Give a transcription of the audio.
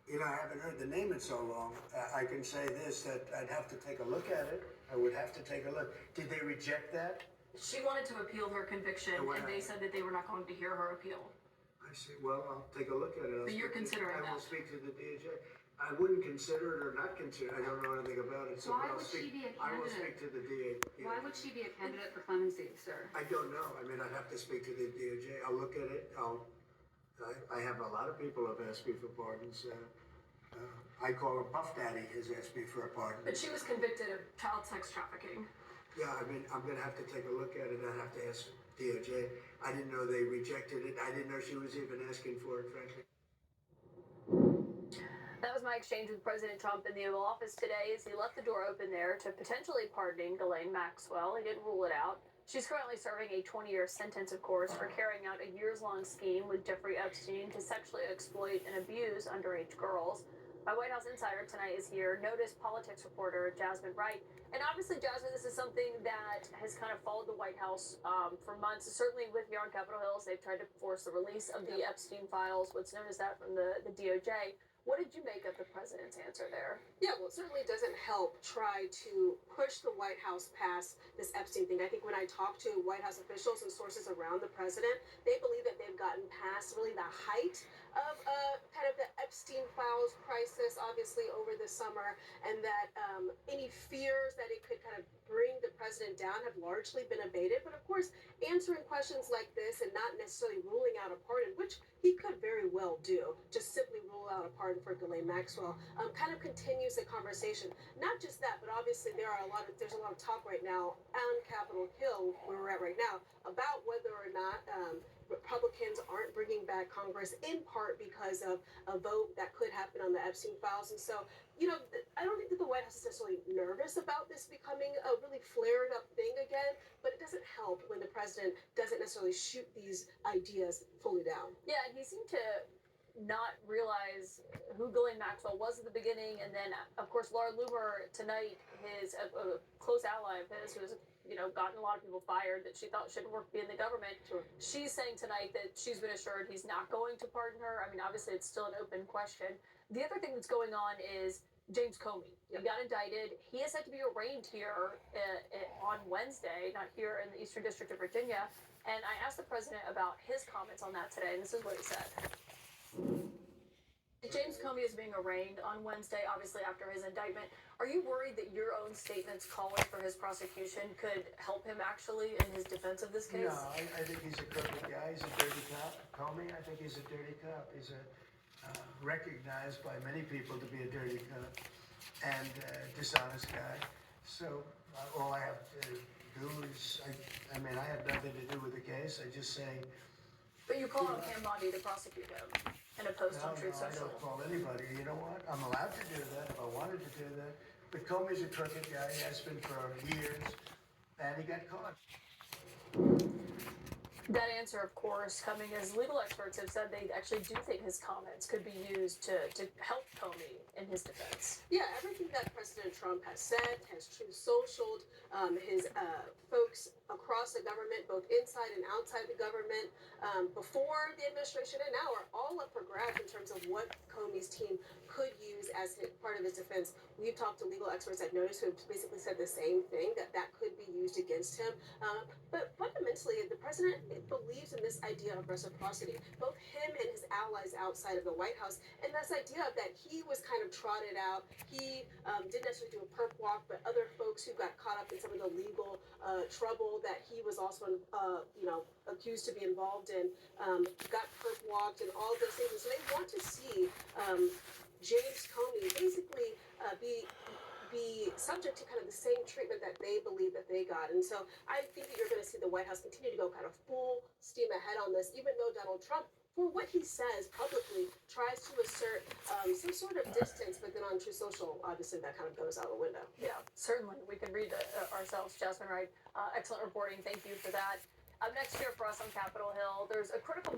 You know, I haven't heard the name in so long. I can say this, that I'd have to take a look at it. I would have to take a look. Did they reject that? She wanted to appeal her conviction, and they said that they were not going to hear her appeal. I see. Well, I'll take a look at it. But you're considering that. I will speak to the DOJ. I wouldn't consider it or not consider it. I don't know anything about it. So why would she be a candidate? I will speak to the DOJ. Why would she be a candidate for clemency, sir? I don't know. I mean, I'd have to speak to the DOJ. I'll look at it. I have a lot of people have asked me for pardons. I call him Puff Daddy has asked me for a pardon. But she was convicted of child sex trafficking. Yeah, I mean, I'm going to have to take a look at it. I'd have to ask DOJ. I didn't know they rejected it. I didn't know she was even asking for it, frankly. That was my exchange with President Trump in the Oval Office today as he left the door open there to potentially pardoning Ghislaine Maxwell. He didn't rule it out. She's currently serving a 20-year sentence, of course, for carrying out a years-long scheme with Jeffrey Epstein to sexually exploit and abuse underage girls. My White House insider tonight is here, noticed politics reporter Jasmine Wright. And obviously, Jasmine, this is something that has kind of followed the White House for months. Certainly with here on Capitol Hill, they've tried to force the release of the Epstein files, what's known as that from the DOJ. What did you make of the president's answer there? Yeah, well, it certainly doesn't help try to push the White House past this Epstein thing. I think when I talk to White House officials and sources around the president, they believe that they've gotten past really the height of kind of the Epstein files crisis, obviously, over the summer, and that any fears that it could kind of bring the president down have largely been abated. But of course, answering questions like this and not necessarily ruling out a pardon, which he could very well do, just simply rule out a pardon for Ghislaine Maxwell, kind of continues the conversation. Not just that, but obviously there's a lot of talk right now on Capitol Hill, where we're at right now, about whether or not Republicans aren't bringing back Congress, in part because of a vote that could happen on the Epstein files. And so, you know, I don't think that the White House is necessarily nervous about this becoming a really flared up thing again, but it doesn't help when the president doesn't necessarily shoot these ideas fully down. Yeah, and he seemed to not realize who Ghislaine Maxwell was at the beginning, and then, of course, Laura Loomer tonight, his a close ally of his, who's gotten a lot of people fired that she thought shouldn't work be in the government. Sure. She's saying tonight that she's been assured he's not going to pardon her. I mean, obviously, it's still an open question. The other thing that's going on is James Comey. He got indicted. He is set to be arraigned here on Wednesday, not here in the Eastern District of Virginia. And I asked the president about his comments on that today, and this is what he said. James Comey is being arraigned on Wednesday, obviously after his indictment. Are you worried that your own statements calling for his prosecution could help him actually in his defense of this case? No, I think he's a crooked guy. He's a dirty cop. Comey, I think he's a dirty cop. He's recognized by many people to be a dirty cop and dishonest guy. So all I have to do is, I mean, I have nothing to do with the case. I just say. But you call on Pam Bondi to prosecute him in a post on Truth I Social. don't call anybody. You know what? I'm allowed to do that if I wanted to do that. But Comey's a crooked guy. He has been for years, and he got caught. That answer, of course, coming as legal experts have said they actually do think his comments could be used to help Comey in his defense. Yeah, everything that President Trump has said, has Truth Socialed, his folks across the government, both inside and outside the government, before the administration and now, are all up for grabs in terms of what Comey's team could use as part of his defense. We've talked to legal experts at Notice who have basically said the same thing, that could be used against him. But fundamentally, the president believes in this idea of reciprocity, both him and his allies outside of the White House, and this idea that he was kind of trotted out. He didn't necessarily do a perp walk, but other folks who got caught up in some of the legal trouble that he was also, accused to be involved in, got perp walked and all of those things. And so they want to see James Comey basically be subject to kind of the same treatment that they believe that they got. And so I think that you're going to see the White House continue to go kind of full steam ahead on this, even though Donald Trump, for what he says publicly, tries to assert some sort of distance, but then on Truth Social, obviously that kind of goes out the window. Yeah, certainly. We can read ourselves. Jasmine Wright, excellent reporting. Thank you for that. Up next here for us on Capitol Hill, there's a critical